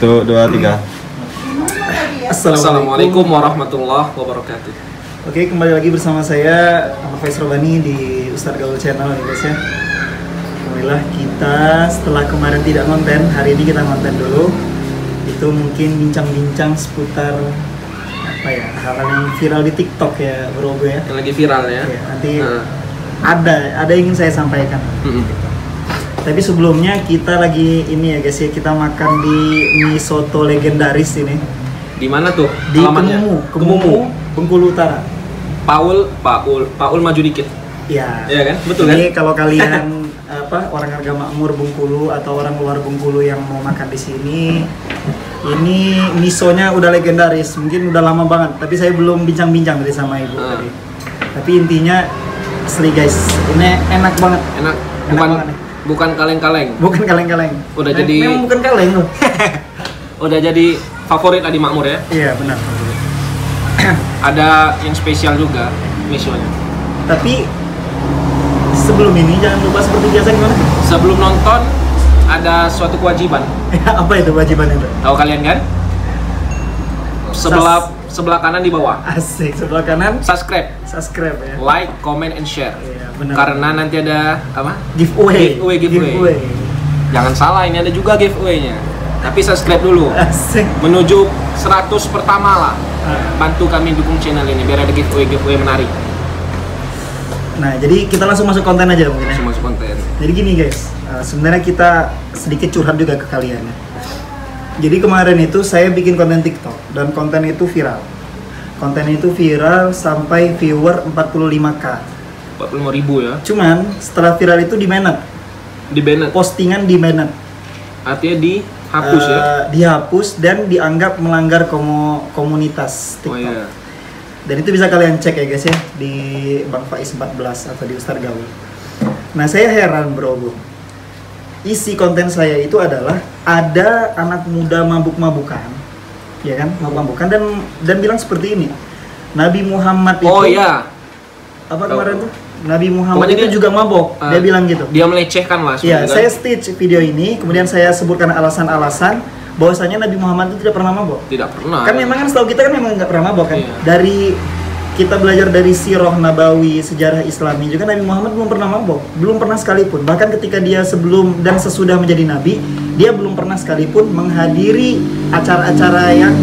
Satu, dua, tiga. Assalamualaikum warahmatullahi wabarakatuh. Oke, kembali lagi bersama saya Faiz Robani di Ustadz Gaul Channel ya guys ya. Alhamdulillah kita setelah kemarin tidak konten, hari ini kita konten dulu. Itu mungkin bincang-bincang seputar apa ya, hal-hal yang viral di TikTok ya bro gue ya. Yang lagi viral ya. Ya nanti ada yang ingin saya sampaikan. Tapi sebelumnya kita lagi ini ya guys ya, kita makan di mie soto legendaris ini. Di mana tuh? Di Alamatnya? Kemumu, Bengkulu Utara. Paul maju dikit. Ya. Iya kan? Betul Jadi kan? kalau kalian orang harga makmur Bengkulu atau orang luar Bengkulu yang mau makan di sini, ini misonya udah legendaris, mungkin udah lama banget. Tapi saya belum bincang-bincang tadi sama ibu tadi. Tapi intinya asli guys, ini enak banget. Enak. Bukan kaleng-kaleng. Bukan kaleng-kaleng. Udah jadi. Memang bukan kaleng loh. Udah jadi favorit Adi Makmur ya. Iya benar. Ada yang spesial juga misonya. Tapi sebelum ini jangan lupa seperti biasa gimana? Sebelum nonton ada suatu kewajiban. Apa itu kewajiban itu? Tahu kalian kan? Sebelah kanan di bawah. Asik, sebelah kanan Subscribe, ya. like, comment, and share. Iya, benar. Karena nanti ada apa? Giveaway. Jangan salah, ini ada juga giveaway-nya. Tapi subscribe dulu. Asik. Menuju 100 pertama lah. Bantu kami dukung channel ini biar ada giveaway menarik. Nah, jadi kita langsung masuk konten aja mungkin ya. Langsung masuk konten. Jadi gini guys, sebenarnya kita sedikit curhat juga ke kalian ya. Jadi kemarin itu saya bikin konten TikTok dan konten itu viral. Konten itu viral sampai viewer 45k. 45.000 ya. Cuman setelah viral itu di-banned. Di-banned. Postingan di-banned. Artinya dihapus ya. Dihapus dan dianggap melanggar komunitas TikTok. Oh iya. Dan itu bisa kalian cek ya guys ya di Bang Faiz 14 atau di Ustadz Gaul. Nah, saya heran bro. Isi konten saya itu adalah ada anak muda mabuk-mabukan, ya kan, mabuk-mabukan dan bilang seperti ini. Nabi Muhammad itu. Oh iya. Apa kemarin tuh? Nabi Muhammad pokoknya itu dia juga mabok. Dia bilang gitu. Dia melecehkan lah. Ya, saya stitch video ini, kemudian saya sebutkan alasan-alasan bahwasanya Nabi Muhammad itu tidak pernah mabok. Tidak pernah. Kan memang kan setahu kita kan memang nggak pernah mabok kan. Iya. Dari kita belajar dari sirah nabawi, sejarah Islami juga Nabi Muhammad belum pernah mabok, belum pernah sekalipun. Bahkan ketika dia sebelum dan sesudah menjadi nabi, dia belum pernah sekalipun menghadiri acara-acara yang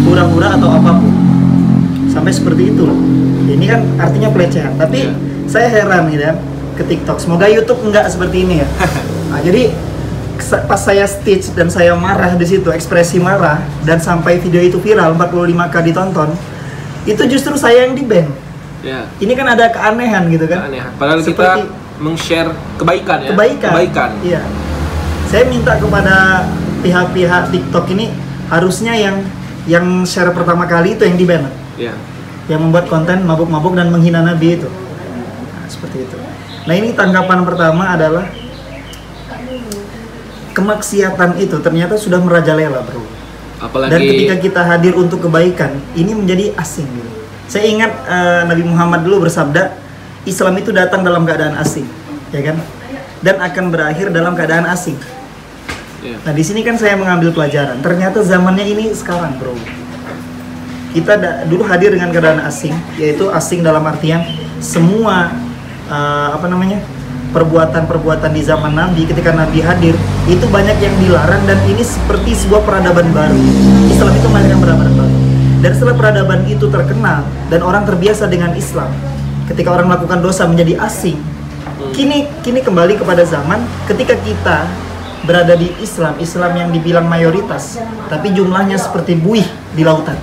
hura-hura atau apapun. Sampai seperti itu loh. Ini kan artinya pelecehan. Tapi saya heran gitu ya ke TikTok. Semoga YouTube enggak seperti ini ya. Nah, jadi pas saya stitch dan saya marah di situ, ekspresi marah dan sampai video itu viral 45k ditonton, itu justru saya yang di-ban. Ya. Ini kan ada keanehan gitu kan. Keanehan. Padahal seperti kita meng-share kebaikan ya. Kebaikan. Iya. Saya minta kepada pihak-pihak TikTok ini harusnya yang share pertama kali itu yang di-ban. Iya. Yang membuat konten mabuk-mabuk dan menghina Nabi itu. Nah, seperti itu. Nah, ini tanggapan pertama adalah kemaksiatan itu ternyata sudah merajalela, bro. Apalagi dan ketika kita hadir untuk kebaikan, ini menjadi asing gitu. Saya ingat Nabi Muhammad dulu bersabda, Islam itu datang dalam keadaan asing, ya kan? Dan akan berakhir dalam keadaan asing. Yeah. Nah, di sini kan saya mengambil pelajaran. Ternyata zamannya ini sekarang, bro. Kita dulu hadir dengan keadaan asing, yaitu asing dalam artian semua perbuatan-perbuatan di zaman Nabi ketika Nabi hadir itu banyak yang dilarang dan ini seperti sebuah peradaban baru. Islam itu melahirkan peradaban baru. Dan setelah peradaban itu terkenal dan orang terbiasa dengan Islam, ketika orang melakukan dosa menjadi asing. Kini kembali kepada zaman ketika kita berada di Islam yang dibilang mayoritas, tapi jumlahnya seperti buih di lautan.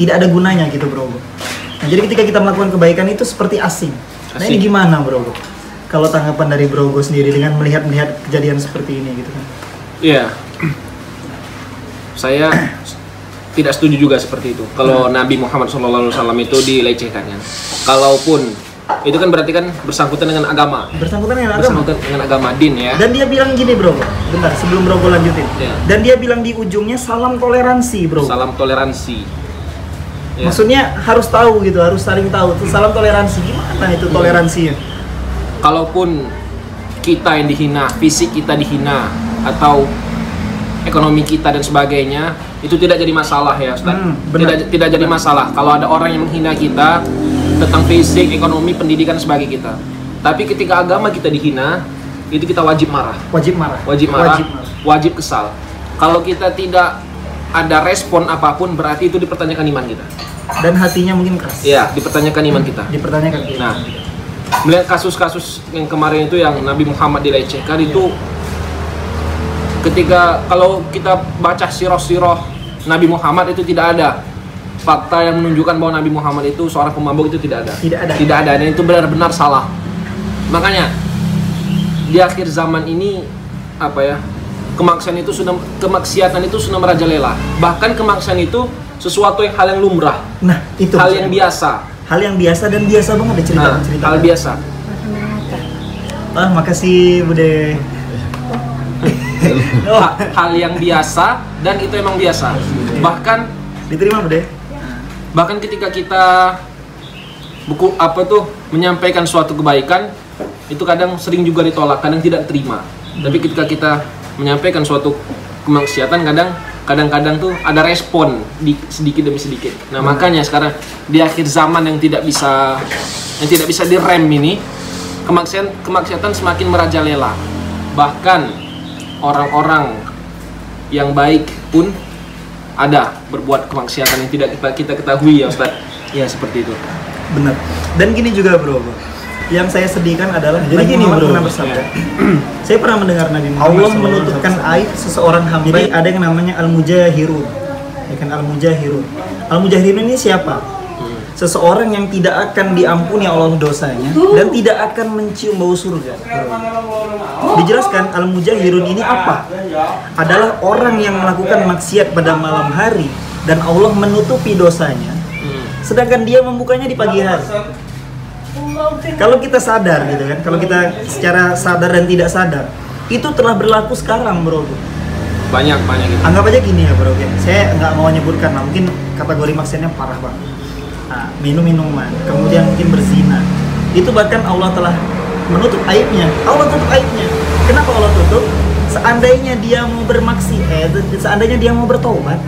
Tidak ada gunanya gitu, bro. Nah, jadi ketika kita melakukan kebaikan itu seperti asing. Nah, ini gimana, bro? Kalau tanggapan dari Bro Go sendiri dengan melihat kejadian seperti ini gitu kan? Iya. Saya tidak setuju juga seperti itu. Kalau Nabi Muhammad SAW itu dilecehkan kan. Kalaupun itu kan berarti kan bersangkutan dengan agama. Bersangkutan dengan agama din ya. Dan dia bilang gini, bro. Bentar, sebelum Bro Go lanjutin. Ya. Dan dia bilang di ujungnya salam toleransi, bro. Salam toleransi. Ya. Maksudnya harus tahu gitu, harus saling tahu. Salam toleransi gimana itu toleransinya? Kalaupun kita yang dihina, fisik kita dihina, atau ekonomi kita dan sebagainya, itu tidak jadi masalah ya Ustaz. Tidak jadi masalah kalau ada orang yang menghina kita tentang fisik, ekonomi, pendidikan sebagai kita. Tapi ketika agama kita dihina, itu kita wajib marah. Wajib kesal. Kalau kita tidak ada respon apapun, berarti itu dipertanyakan iman kita. Dan hatinya mungkin keras. Iya, dipertanyakan iman kita. Dipertanyakan. Nah, melihat kasus-kasus yang kemarin itu yang Nabi Muhammad dilecehkan itu, ketika kalau kita baca sirah Nabi Muhammad itu tidak ada fakta yang menunjukkan bahwa Nabi Muhammad itu seorang pemabuk, itu tidak ada, dan itu benar-benar salah. Makanya di akhir zaman ini kemaksiatan itu sudah merajalela. Bahkan kemaksiatan itu sesuatu hal yang lumrah. Nah, itu hal yang biasa. Hal yang biasa dan biasa banget cerita. Hal biasa. Makasih Bude. Hal yang biasa dan itu emang biasa. Bahkan diterima Bude. Bahkan ketika kita menyampaikan suatu kebaikan, itu kadang sering juga ditolak, kadang tidak terima. Tapi ketika kita menyampaikan suatu kemaksiatan, kadang-kadang tuh ada respon sedikit demi sedikit. Nah, makanya sekarang di akhir zaman yang tidak bisa direm ini, kemaksiatan semakin merajalela. Bahkan orang-orang yang baik pun ada berbuat kemaksiatan yang tidak kita ketahui ya Ustaz. Ya, seperti itu. Benar. Dan gini juga bro, yang saya sedihkan adalah jadi gini bro, saya pernah mendengar Nabi Muhammad Allah menutupkan aib seseorang hamba. Jadi ada yang namanya al-mujahirun, ya kan, al-mujahirun. Al-mujahirun ini siapa? Seseorang yang tidak akan diampuni Allah dosanya dan tidak akan mencium bau surga. Dijelaskan al-mujahirun ini apa? Adalah orang yang melakukan maksiat pada malam hari dan Allah menutupi dosanya, sedangkan dia membukanya di pagi hari. Kalau kita sadar gitu kan, kalau kita secara sadar dan tidak sadar, itu telah berlaku sekarang bro. Banyak gitu. Anggap aja gini ya bro, saya nggak mau menyebutkan, mungkin kategori maksiatnya parah banget. Nah, minum-minuman, kemudian mungkin berzina, itu bahkan Allah telah menutup aibnya. Allah tutup aibnya. Kenapa Allah tutup? Seandainya dia mau seandainya dia mau bertobat,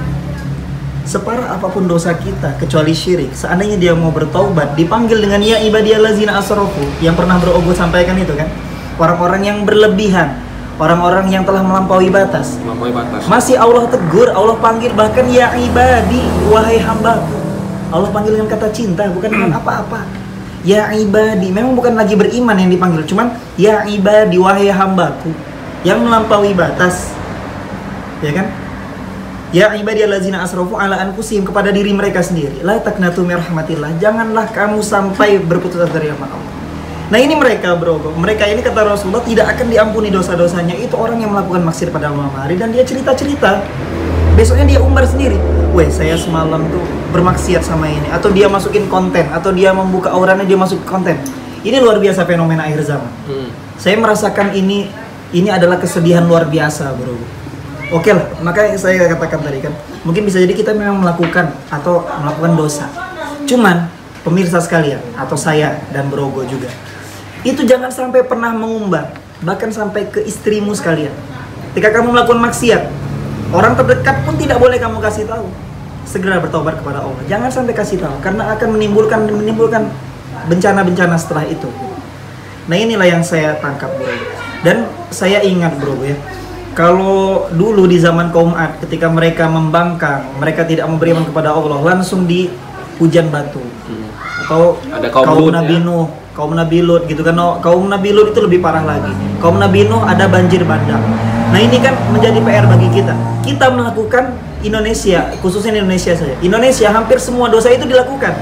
separah apapun dosa kita kecuali syirik, seandainya dia mau bertaubat, dipanggil dengan ya ibadiyallazina asrafu, yang pernah Bro Ogo sampaikan itu kan, orang-orang yang berlebihan, orang-orang yang telah melampaui batas. Masih Allah tegur, Allah panggil bahkan ya ibadi, wahai hambaku. Allah panggil dengan kata cinta, bukan dengan apa-apa. Ya ibadi, memang bukan lagi beriman yang dipanggil, cuman ya ibadi, wahai hambaku yang melampaui batas, ya kan? Ya ibadiyallazina asrafu ala anfusihim, kepada diri mereka sendiri. La taqnatu min rahmatillah, janganlah kamu sampai berputus asa dari rahmat Allah. Nah ini mereka bro, mereka ini kata Rasulullah tidak akan diampuni dosa-dosanya. Itu orang yang melakukan maksiat pada malam hari dan dia cerita-cerita. Besoknya dia umbar sendiri, weh saya semalam tuh bermaksiat sama ini, atau dia masukin konten, atau dia membuka auranya dia masuk konten. Ini luar biasa fenomena akhir zaman. Saya merasakan ini adalah kesedihan luar biasa bro. Oke lah, makanya saya katakan tadi kan, mungkin bisa jadi kita memang melakukan dosa. Cuman pemirsa sekalian, atau saya dan Brogo juga, itu jangan sampai pernah mengumbar, bahkan sampai ke istrimu sekalian. Ketika kamu melakukan maksiat, orang terdekat pun tidak boleh kamu kasih tahu. Segera bertobat kepada Allah. Jangan sampai kasih tahu, karena akan menimbulkan bencana-bencana setelah itu. Nah inilah yang saya tangkap bro. Dan saya ingat bro ya, kalau dulu di zaman kaum Ad, ketika mereka membangkang, mereka tidak beriman kepada Allah, langsung di hujan batu. Atau ada kaum Nabi Nuh, kaum Nabi Lut gitu kan. Kaum Nabi Lut itu lebih parah lagi. Kaum Nabi Nuh ada banjir bandang. Nah ini kan menjadi PR bagi kita. Kita melakukan Indonesia, khususnya Indonesia saja. Indonesia hampir semua dosa itu dilakukan.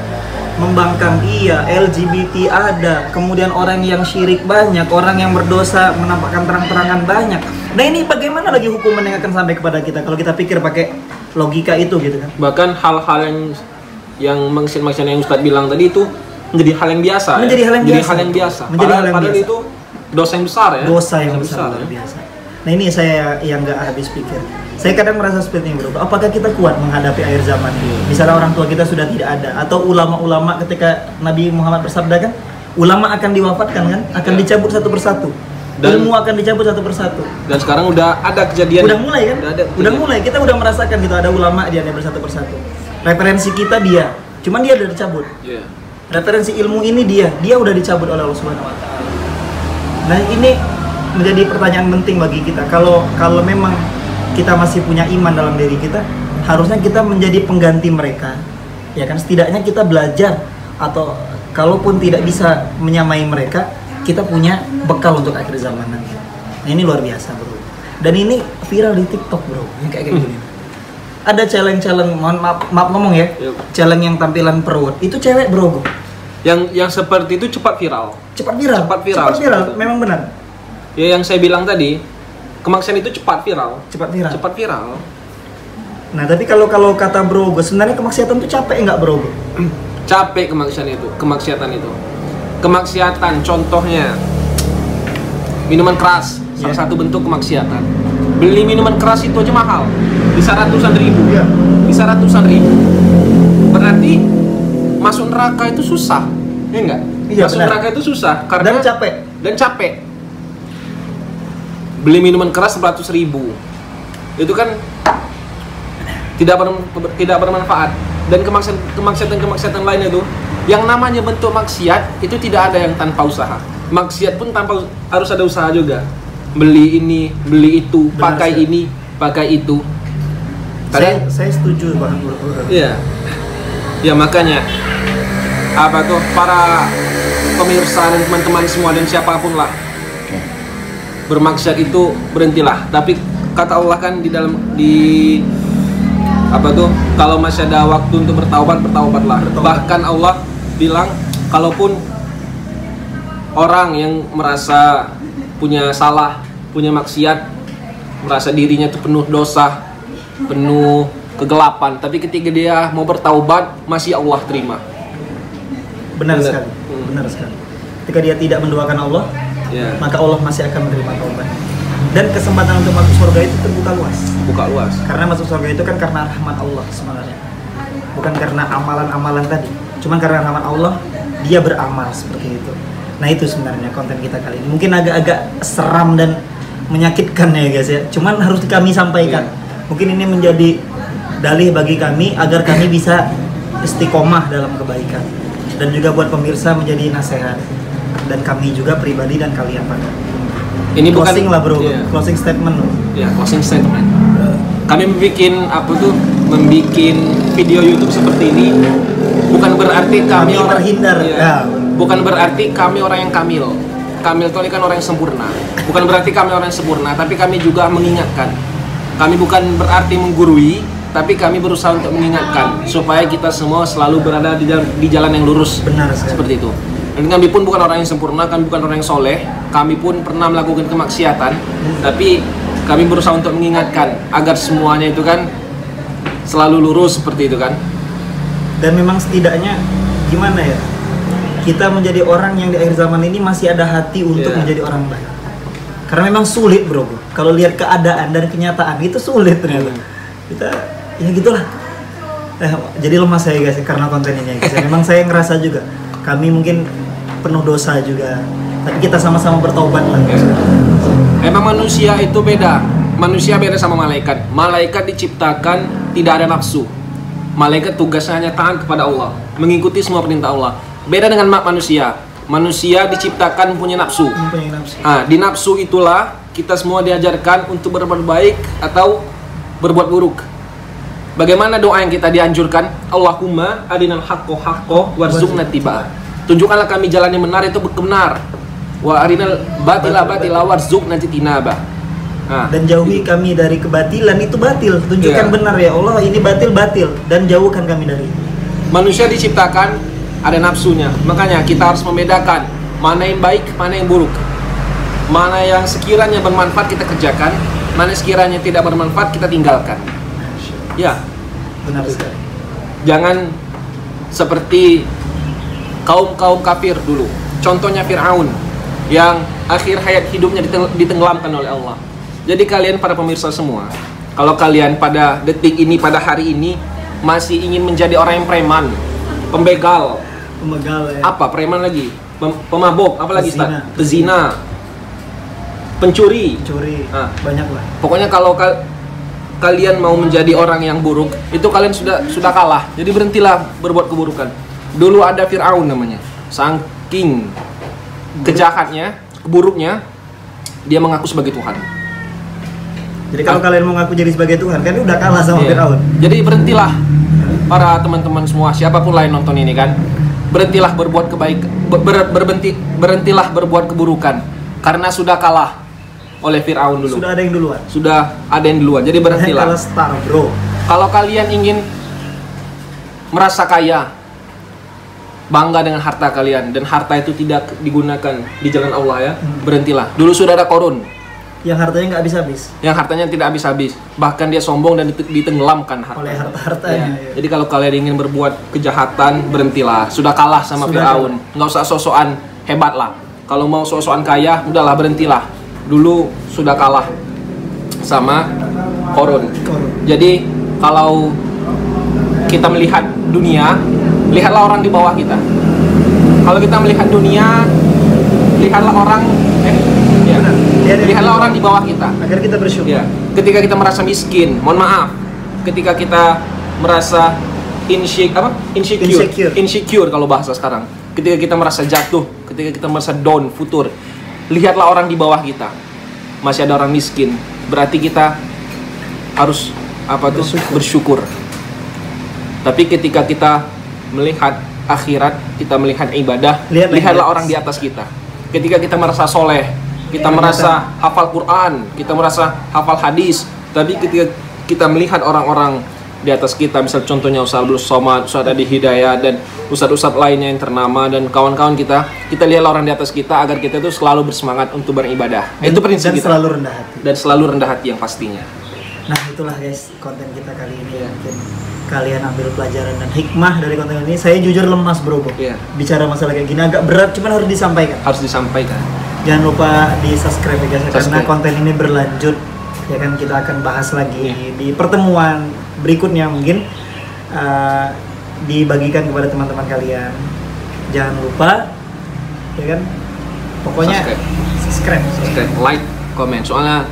Membangkang iya, LGBT ada, kemudian orang yang syirik banyak, orang yang berdosa menampakkan terang-terangan banyak. Nah ini bagaimana lagi hukuman yang akan sampai kepada kita kalau kita pikir pakai logika itu gitu kan. Bahkan hal-hal yang maksiat yang Ustadz bilang tadi itu menjadi hal yang biasa. Menjadi hal yang biasa. Padahal itu dosa yang besar ya. Dosa yang besar luar biasa. Nah ini saya yang nggak habis pikir. Saya kadang merasa seperti ini bro. Apakah kita kuat menghadapi akhir zaman ini? Misalnya orang tua kita sudah tidak ada, atau ulama-ulama ketika Nabi Muhammad bersabda kan, ulama akan diwafatkan kan, akan dicabut satu persatu. Dan- ilmu akan dicabut satu persatu. Dan sekarang udah ada kejadian. Udah mulai kan? Udah ada Udah kejadian. mulai, kita udah merasakan gitu, ada ulama dia bersatu persatu. Referensi kita dia, cuman dia udah dicabut. Iya. Referensi ilmu ini dia udah dicabut oleh Allah Subhanahu wa taala. Nah, ini menjadi pertanyaan penting bagi kita. Kalau memang kita masih punya iman dalam diri kita, harusnya kita menjadi pengganti mereka. Ya kan, setidaknya kita belajar, atau kalaupun tidak bisa menyamai mereka, kita punya bekal untuk akhir zaman nanti. Nah, ini luar biasa, bro. Dan ini viral di TikTok, bro. Yang kayak gini. Ada challenge, maaf ngomong ya. Yuk. Challenge yang tampilan perut. Itu cewek, bro. Yang seperti itu cepat viral. Cepat viral. Cepat viral, seperti itu. Memang benar. Ya yang saya bilang tadi, kemaksiatan itu cepat viral. Cepat viral. Cepat viral. Nah, tapi kalau kata bro, sebenarnya kemaksiatan itu capek nggak, bro? Capek kemaksiatan itu. Kemaksiatan contohnya minuman keras, salah satu bentuk kemaksiatan. Beli minuman keras itu aja mahal. Bisa ratusan ribu. Iya. Bisa ratusan ribu. Berarti masuk neraka itu susah. Ya enggak? Iya, masuk benar. neraka itu susah karena Dan capek. Beli minuman keras 100 ribu. Itu kan tidak bermanfaat. Dan kemaksiatan lainnya itu, yang namanya bentuk maksiat itu tidak ada yang tanpa usaha. Maksiat pun harus ada usaha juga. Beli ini, beli itu, Benar, pakai Sir. ini, pakai itu. Saya setuju, Bang, bro. Iya. Ya makanya apa tuh para pemirsa dan teman-teman semua dan siapapun lah, bermaksiat itu berhentilah. Tapi kata Allah kan kalau masih ada waktu untuk bertaubatlah. Bahkan Allah bilang kalaupun orang yang merasa punya salah, punya maksiat, merasa dirinya itu penuh dosa, penuh kegelapan, tapi ketika dia mau bertaubat masih Allah terima. Benar sekali. Benar sekali. Ketika dia tidak mendoakan Allah, Ya, maka Allah masih akan menerima taubat. Dan kesempatan untuk masuk surga itu terbuka luas. buka luas. Karena masuk surga itu kan karena rahmat Allah sebenarnya. Bukan karena amalan-amalan tadi. Cuman karena rahmat Allah, dia beramal seperti itu. Nah, itu sebenarnya konten kita kali ini. Mungkin agak-agak seram dan menyakitkan ya guys ya. Cuman harus kami sampaikan. Mungkin ini menjadi dalih bagi kami agar kami bisa istiqomah dalam kebaikan. Dan juga buat pemirsa menjadi nasihat. Dan kami juga pribadi dan kalian pada. Ini Closing lah, bro. Iya. Closing statement. Ya, closing statement. Kami membuat video YouTube seperti ini bukan berarti kami orang terhindar. Iya. Ya. Bukan berarti kami orang yang kamil. Kamil itu kan orang yang sempurna. Bukan berarti kami orang yang sempurna, tapi kami juga mengingatkan. Kami bukan berarti menggurui, tapi kami berusaha untuk mengingatkan supaya kita semua selalu berada di jalan yang lurus. Benar sekali. Seperti itu. Dan kami pun bukan orang yang sempurna, kami bukan orang yang soleh. Kami pun pernah melakukan kemaksiatan, tapi kami berusaha untuk mengingatkan agar semuanya itu kan selalu lurus seperti itu kan. Dan memang setidaknya gimana ya, kita menjadi orang yang di akhir zaman ini masih ada hati untuk Iya. menjadi orang baik. Karena memang sulit, bro. Kalau lihat keadaan dan kenyataan itu sulit ternyata. Kita ya gitulah. Jadi lemas saya guys karena konten ini guys. Memang saya ngerasa juga kami mungkin penuh dosa juga. Tapi kita sama-sama bertaubat lah. Emang manusia itu beda. Manusia beda sama malaikat. Malaikat diciptakan tidak ada nafsu. Malaikat tugasnya hanya taat kepada Allah, mengikuti semua perintah Allah. Beda dengan manusia. Manusia diciptakan punya nafsu. Mempunyai nafsu. Di nafsu itulah kita semua diajarkan untuk berbuat baik atau berbuat buruk. Bagaimana doa yang kita dianjurkan? Allahumma arinal haqqo haqqo warzuqna tiba'ah. Tunjukkanlah kami jalan yang benar itu benar. Wa arinal batila batila warzuqna tinabah. Dan jauhi kami dari kebatilan itu batil. Tunjukkan Iya. benar ya Allah, ini batil dan jauhkan kami dari. Manusia diciptakan ada nafsunya. Makanya kita harus membedakan mana yang baik, mana yang buruk. Mana yang sekiranya bermanfaat kita kerjakan, mana sekiranya tidak bermanfaat kita tinggalkan. Ya, Benar sekali. jangan seperti kaum kafir dulu. Contohnya Fir'aun yang akhir hayat hidupnya ditenggelamkan oleh Allah. Jadi kalian para pemirsa semua, kalau kalian pada detik ini, pada hari ini masih ingin menjadi orang yang preman, pembegal, Pemegal ya. apa preman lagi, pemabok, apa lagi Pezina. Ustaz? Pezina. pencuri. Banyak lah. Pokoknya kalau kalian mau menjadi orang yang buruk, itu kalian sudah kalah. Jadi berhentilah berbuat keburukan. Dulu ada Fir'aun namanya. Saking kejahatnya, keburuknya, dia mengaku sebagai Tuhan. Jadi kalau kalian mau ngaku jadi sebagai Tuhan, kan udah kalah sama Fir'aun. Jadi berhentilah para teman-teman semua, siapapun lain nonton ini kan, berhentilah berbuat berhentilah berbuat keburukan karena sudah kalah oleh Fir'aun dulu. Sudah ada yang duluan. Jadi berhentilah. Kalah star, bro. Kalau kalian ingin merasa kaya, bangga dengan harta kalian, dan harta itu tidak digunakan di jalan Allah ya, berhentilah. Dulu sudah ada Korun yang hartanya nggak habis-habis. Yang hartanya tidak habis-habis, bahkan dia sombong dan ditenggelamkan oleh harta-hartanya. Ya. Jadi kalau kalian ingin berbuat kejahatan, berhentilah. Sudah kalah sama Fir'aun. Nggak usah sok-sokan hebat lah. Kalau mau sok-sokan kaya, udahlah berhentilah. Dulu sudah kalah sama Korun. Jadi kalau kita melihat dunia, lihatlah orang di bawah kita. Kalau kita melihat dunia, lihatlah orang lihatlah orang di bawah kita agar kita bersyukur. Ya. Ketika kita merasa miskin, mohon maaf. Ketika kita merasa insecure kalau bahasa sekarang. Ketika kita merasa jatuh, ketika kita merasa down, futur, lihatlah orang di bawah kita. Masih ada orang miskin. Berarti kita harus bersyukur. Tapi ketika kita melihat akhirat, kita melihat ibadah, lihatlah orang di atas kita. Ketika kita merasa soleh, kita merasa hafal Quran, kita merasa hafal hadis, tapi ketika kita melihat orang-orang di atas kita, misal contohnya Ustaz Abdul Somad, Ustaz Adi Hidayah, dan ustadz-ustadz lainnya yang ternama, dan kawan-kawan kita lihatlah orang di atas kita agar kita itu selalu bersemangat untuk beribadah. Itu prinsip kita. Selalu rendah hati. Dan selalu rendah hati yang pastinya. Nah itulah guys konten kita kali ini. Mungkin kalian ambil pelajaran dan hikmah dari konten ini. Saya jujur lemas bro. Bicara masalah kayak gini agak berat, cuman harus disampaikan. Jangan lupa di subscribe ya guys, karena konten ini berlanjut. Ya kan, kita akan bahas lagi di pertemuan berikutnya, mungkin dibagikan kepada teman-teman kalian. Jangan lupa, ya kan, pokoknya subscribe, like, komen. Soalnya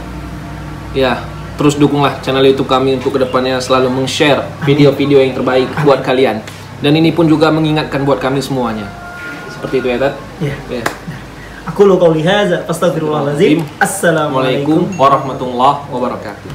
ya terus dukunglah channel YouTube kami untuk kedepannya selalu meng-share video-video yang terbaik buat kalian. Dan ini pun juga mengingatkan buat kami semuanya. Seperti itu ya, Tat? Iya. Aku lu qauli hadza astaghfirullahalazim. Assalamualaikum warahmatullahi wabarakatuh.